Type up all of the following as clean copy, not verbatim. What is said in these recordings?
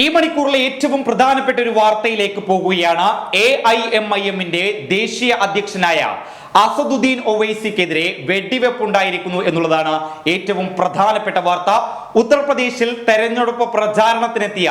ഈ മണിക്കൂറിലെ ഏറ്റവും പ്രധാനപ്പെട്ട ഒരു വാർത്തയിലേക്ക് പോകുകയാണ്. AIMIMന്റെ ദേശീയ അധ്യക്ഷനായ അസദുദ്ദീൻ ഒവൈസിക്കെതിരെ വെടിവെപ്പുണ്ടായിരിക്കുന്നു എന്നുള്ളതാണ് ഏറ്റവും പ്രധാനപ്പെട്ട വാർത്ത. ഉത്തർപ്രദേശിൽ തെരഞ്ഞെടുപ്പ് പ്രചാരണത്തിനെത്തിയ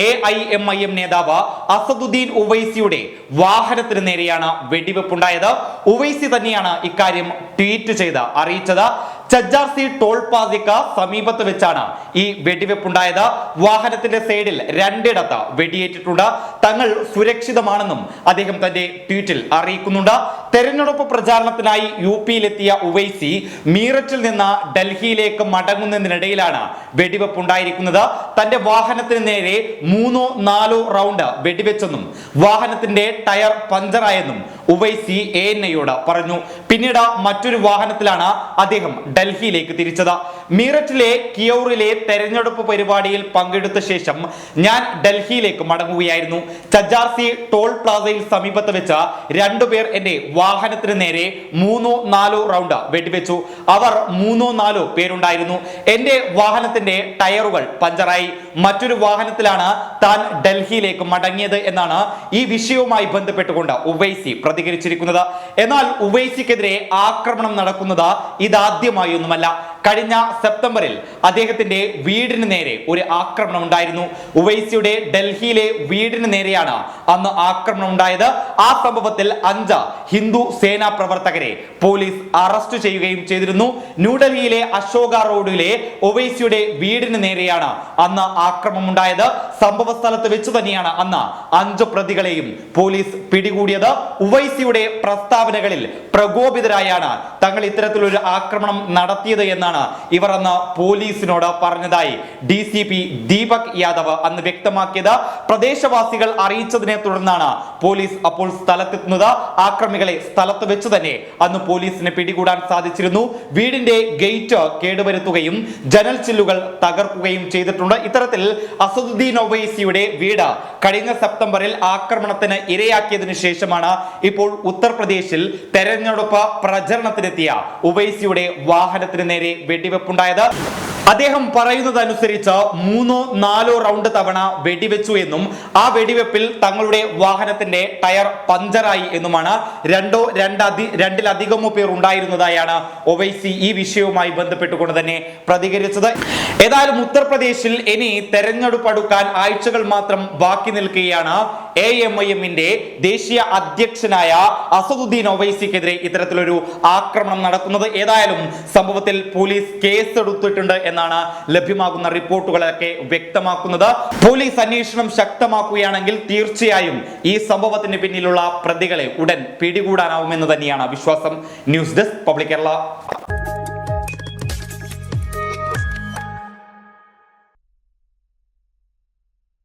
AIMIM നേതാവ് അസദുദ്ദീൻ ഒവൈസിയുടെ വാഹനത്തിന് നേരെയാണ് വെടിവെപ്പുണ്ടായത്. ഒവൈസി തന്നെയാണ് ഇക്കാര്യം ട്വീറ്റ് ചെയ്ത് അറിയിച്ചത്. ചജാർസി ടോൾ പ്ലാസയ്ക്ക് സമീപത്ത് വെച്ചാണ് ഈ വെടിവെപ്പുണ്ടായത്. വാഹനത്തിന്റെ സൈഡിൽ രണ്ടിടത്ത് വെടിയേറ്റിട്ടുണ്ട്. തങ്ങൾ സുരക്ഷിതമാണെന്നും അദ്ദേഹം തന്റെ ട്വീറ്റിൽ അറിയിക്കുന്നുണ്ട്. തെരഞ്ഞെടുപ്പ് പ്രചാരണത്തിനായി UPയിലെത്തിയ ഉവൈസി മീററ്റിൽ നിന്ന് ഡൽഹിയിലേക്ക് മടങ്ങുന്നതിനിടയിലാണ് വെടിവെപ്പുണ്ടായിരിക്കുന്നത്. തന്റെ വാഹനത്തിന് നേരെ 3-4 റൗണ്ട് വെടിവെച്ചെന്നും വാഹനത്തിന്റെ ടയർ പഞ്ചറായെന്നും ഉവൈസി ANIയോട് പറഞ്ഞു. പിന്നീട് മറ്റൊരു വാഹനത്തിലാണ് അദ്ദേഹം ഡൽഹിയിലേക്ക് തിരിച്ചത്. മീററ്റിലെ കിയൗറിലെ തെരഞ്ഞെടുപ്പ് പരിപാടിയിൽ പങ്കെടുത്ത ശേഷം ഞാൻ ഡൽഹിയിലേക്ക് മടങ്ങുകയായിരുന്നു. ചജാർസി ടോൾ പ്ലാസയിൽ സമീപത്ത് വെച്ച് രണ്ടുപേർ എന്റെ വാഹനത്തിന് നേരെ 3-4 റൗണ്ട് വെടിവെച്ചു. അവർ 3-4 പേരുണ്ടായിരുന്നു. എന്റെ വാഹനത്തിന്റെ ടയറുകൾ പഞ്ചറായി. മറ്റൊരു വാഹനത്തിലാണ് താൻ ഡൽഹിയിലേക്ക് മടങ്ങിയത് എന്നാണ് ഈ വിഷയവുമായി ബന്ധപ്പെട്ടുകൊണ്ട് ഉവൈസി പ്രതികരിച്ചിരിക്കുന്നത്. എന്നാൽ ഉവൈസിക്കെതിരെ ആക്രമണം നടക്കുന്നത് ഇതാദ്യമായൊന്നുമല്ല. കഴിഞ്ഞ സെപ്റ്റംബറിൽ അദ്ദേഹത്തിന്റെ വീടിന് നേരെ ഒരു ആക്രമണം ഉണ്ടായിരുന്നു. ഉവൈസിയുടെ ഡൽഹിയിലെ വീടിന് നേരെയാണ് അന്ന് ആക്രമണം ഉണ്ടായത്. ആ സംഭവത്തിൽ 5 ഹിന്ദു സേനാ പ്രവർത്തകരെ പോലീസ് അറസ്റ്റ് ചെയ്യുകയും ചെയ്തിരുന്നു. ന്യൂഡൽഹിയിലെ അശോക റോഡിലെ ഉവൈസിയുടെ വീടിന് നേരെയാണ് അന്ന് ആക്രമണം ഉണ്ടായത്. സംഭവ സ്ഥലത്ത് വെച്ച് തന്നെയാണ് അന്ന് 5 പ്രതികളെയും പോലീസ് പിടികൂടിയത്. ഉവൈസിയുടെ പ്രസ്താവനകളിൽ പ്രകോപിതരായാണ് തങ്ങൾ ഇത്തരത്തിലൊരു ആക്രമണം നടത്തിയത് എന്നാണ് ഇവർ അന്ന് പോലീസിനോട് പറഞ്ഞതായി DCP ദീപക് യാദവ് അന്ന് വ്യക്തമാക്കിയത്. പ്രദേശവാസികൾ അറിയിച്ചതിനെ തുടർന്നാണ് പോലീസ് അപ്പോൾ സ്ഥലത്തെത്തുന്നത്. ആക്രമികളെ സ്ഥലത്ത് വെച്ച് തന്നെ അന്ന് പോലീസിനെ പിടികൂടാൻ സാധിച്ചിരുന്നു. വീടിന്റെ ഗേറ്റ് കേടുവരുത്തുകയും ജനൽ ചില്ലുകൾ തകർക്കുകയും ചെയ്തിട്ടുണ്ട്. ഇത്തരത്തിൽ അസദുദ്ദീൻ ഒവൈസിയുടെ വീട് കഴിഞ്ഞ സെപ്റ്റംബറിൽ ആക്രമണത്തിന് ഇരയാക്കിയതിനു ശേഷമാണ് ഇപ്പോൾ ഉത്തർപ്രദേശിൽ തെരഞ്ഞെടുപ്പ് പ്രചരണത്തിനെത്തിയ ഉവൈസിയുടെ വാഹനത്തിന് നേരെ വെടിവെപ്പുണ്ടായത്. അദ്ദേഹം പറയുന്നതനുസരിച്ച് 3-4 റൗണ്ട് തവണ വെടിവെച്ചു എന്നും ആ വെടിവെപ്പിൽ തങ്ങളുടെ വാഹനത്തിന്റെ ടയർ പഞ്ചറായി എന്നുമാണ്. രണ്ടിലധികമോ പേർ ഉണ്ടായിരുന്നതായാണ് ഒവൈസി ഈ വിഷയവുമായി ബന്ധപ്പെട്ടുകൊണ്ട് തന്നെ പ്രതികരിച്ചത്. ഏതായാലും ഉത്തർപ്രദേശിൽ ഇനി തെരഞ്ഞെടുപ്പ് അടുക്കാൻ ആഴ്ചകൾ മാത്രം ബാക്കി നിൽക്കുകയാണ്. AIMIMന്റെ ദേശീയ അധ്യക്ഷനായ അസദുദ്ദീൻ ഒവൈസിക്കെതിരെ ഇത്തരത്തിലൊരു ആക്രമണം നടക്കുന്നത്. ഏതായാലും സംഭവത്തിൽ പോലീസ് കേസെടുത്തിട്ടുണ്ട് എന്നാണ് ലഭ്യമാകുന്ന റിപ്പോർട്ടുകളൊക്കെ വ്യക്തമാക്കുന്നത്. പോലീസ് അന്വേഷണം ശക്തമാക്കുകയാണെങ്കിൽ തീർച്ചയായും ഈ സംഭവത്തിന് പിന്നിലുള്ള പ്രതികളെ ഉടൻ പിടികൂടാനാവുമെന്ന് തന്നെയാണ് വിശ്വാസം. News desk public Kerala.